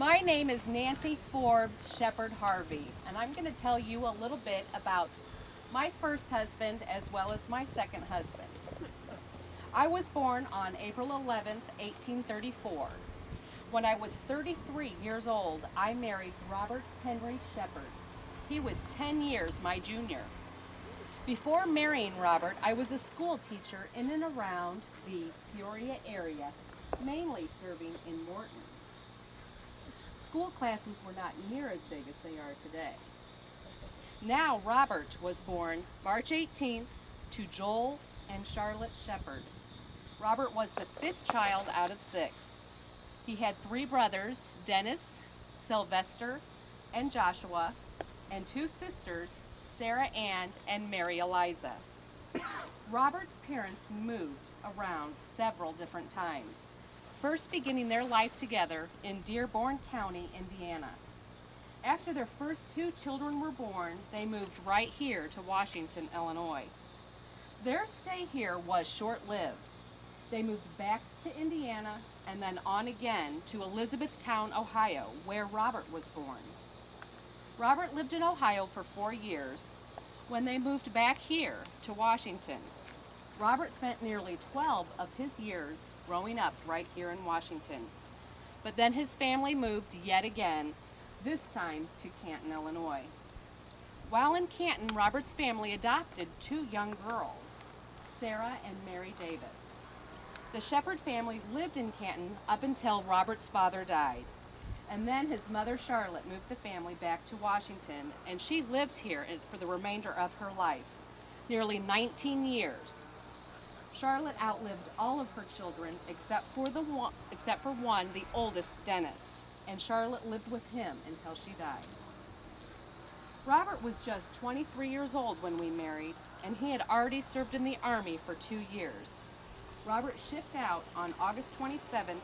My name is Nancy Forbes Sheppard Harvey, and I'm going to tell you a little bit about my first husband as well as my second husband. I was born on April 11th, 1834. When I was 33 years old, I married Robert Henry Sheppard. He was 10 years my junior. Before marrying Robert, I was a school teacher in and around the Peoria area, mainly serving in Morton. School classes were not near as big as they are today. Now Robert was born March 18th to Joel and Charlotte Sheppard. Robert was the fifth child out of six. He had three brothers, Dennis, Sylvester, and Joshua, and two sisters, Sarah Ann and Mary Eliza. Robert's parents moved around several different times, first beginning their life together in Dearborn County, Indiana. After their first two children were born, they moved right here to Washington, Illinois. Their stay here was short-lived. They moved back to Indiana and then on again to Elizabethtown, Ohio, where Robert was born. Robert lived in Ohio for 4 years. When they moved back here to Washington, Robert spent nearly 12 of his years growing up right here in Washington. But then his family moved yet again, this time to Canton, Illinois. While in Canton, Robert's family adopted two young girls, Sarah and Mary Davis. The Sheppard family lived in Canton up until Robert's father died. And then his mother, Charlotte, moved the family back to Washington, and she lived here for the remainder of her life, nearly 19 years. Charlotte outlived all of her children except for one, the oldest, Dennis, and Charlotte lived with him until she died. Robert was just 23 years old when we married, and he had already served in the Army for 2 years. Robert shipped out on August 27,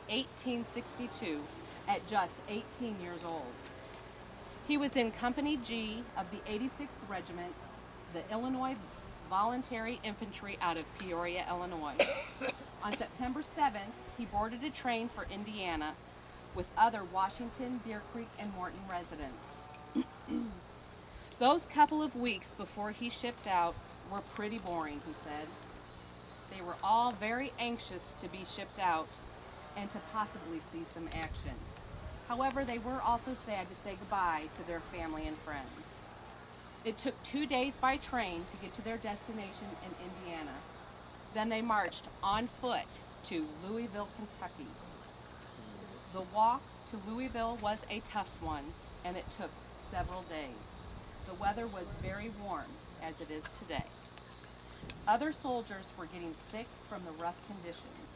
1862, at just 18 years old. He was in Company G of the 86th Regiment, the Illinois Voluntary Infantry out of Peoria, Illinois. On September 7th, he boarded a train for Indiana with other Washington, Deer Creek, and Morton residents. Those couple of weeks before he shipped out were pretty boring, he said. They were all very anxious to be shipped out and to possibly see some action. However, they were also sad to say goodbye to their family and friends. It took 2 days by train to get to their destination in Indiana. Then they marched on foot to Louisville, Kentucky. The walk to Louisville was a tough one, and it took several days. The weather was very warm, as it is today. Other soldiers were getting sick from the rough conditions.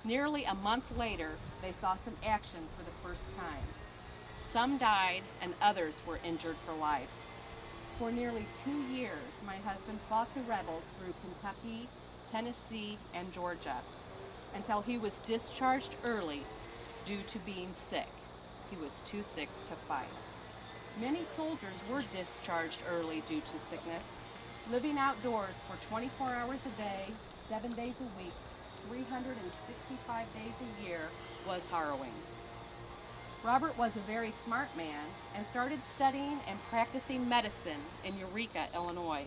Nearly a month later, they saw some action for the first time. Some died and others were injured for life. For nearly 2 years, my husband fought the rebels through Kentucky, Tennessee, and Georgia until he was discharged early due to being sick. He was too sick to fight. Many soldiers were discharged early due to sickness. Living outdoors for 24 hours a day, 7 days a week, 365 days a year was harrowing. Robert was a very smart man and started studying and practicing medicine in Eureka, Illinois.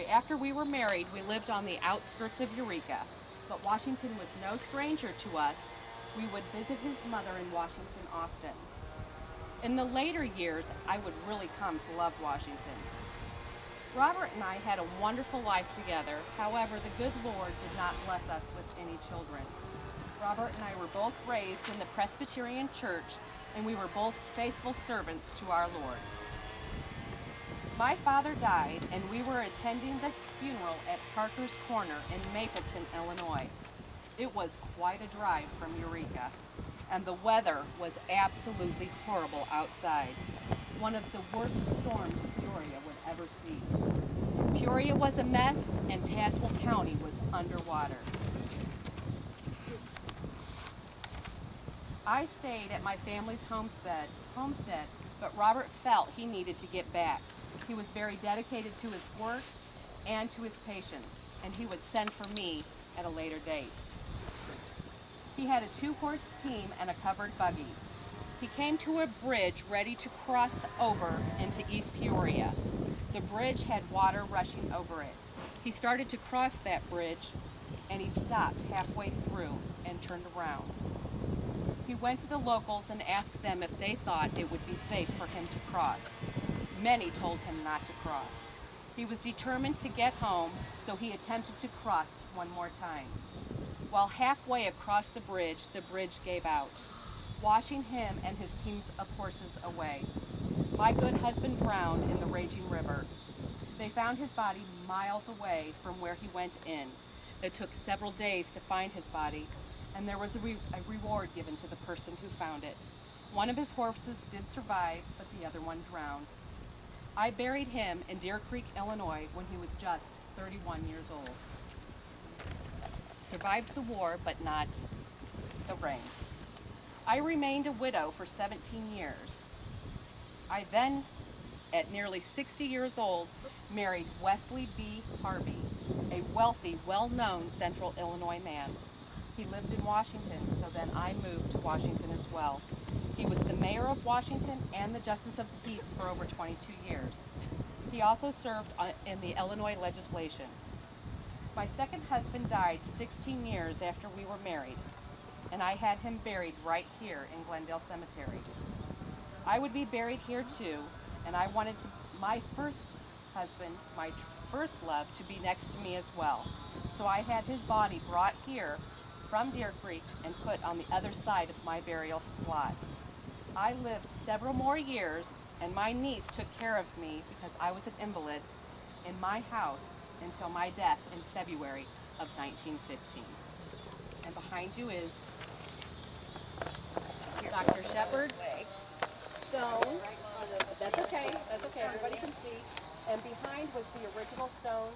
After we were married, we lived on the outskirts of Eureka, but Washington was no stranger to us. We would visit his mother in Washington often. In the later years, I would really come to love Washington. Robert and I had a wonderful life together. However, the good Lord did not bless us with any children. Robert and I were both raised in the Presbyterian Church, and we were both faithful servants to our Lord. My father died, and we were attending the funeral at Parker's Corner in Mapleton, Illinois. It was quite a drive from Eureka, and the weather was absolutely horrible outside. One of the worst storms Peoria would ever see. Peoria was a mess, and Tazewell County was underwater. I stayed at my family's homestead, but Robert felt he needed to get back. He was very dedicated to his work and to his patients, and he would send for me at a later date. He had a 2-horse team and a covered buggy. He came to a bridge ready to cross over into East Peoria. The bridge had water rushing over it. He started to cross that bridge, and he stopped halfway through and turned around. He went to the locals and asked them if they thought it would be safe for him to cross. Many told him not to cross. He was determined to get home, so he attempted to cross one more time. While halfway across the bridge gave out, washing him and his teams of horses away. My good husband drowned in the raging river. They found his body miles away from where he went in. It took several days to find his body, and there was a reward given to the person who found it. One of his horses did survive, but the other one drowned. I buried him in Deer Creek, Illinois, when he was just 31 years old. Survived the war, but not the rain. I remained a widow for 17 years. I then, at nearly 60 years old, married Wesley B. Harvey, a wealthy, well-known Central Illinois man. He lived in Washington, so then I moved to Washington as well. He was the mayor of Washington and the Justice of the Peace for over 22 years. He also served in the Illinois legislation. My second husband died 16 years after we were married, and I had him buried right here in Glendale Cemetery. I would be buried here too, and I wanted my first husband, my first love, to be next to me as well. So I had his body brought here from Deer Creek and put on the other side of my burial slot. I lived several more years, and my niece took care of me because I was an invalid in my house until my death in February of 1915. And behind you is Dr. Sheppard's stone. That's okay, everybody can see. And behind was the original stone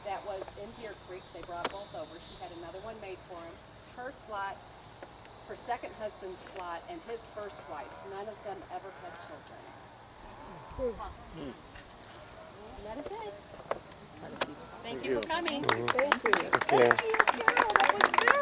that was in Deer Creek. They brought both over. She had another one made for him. Her slot, her second husband's slot, and his first wife. None of them ever had children. And that is it. Thank you for coming. Thank you. Thank you, Carol. That was very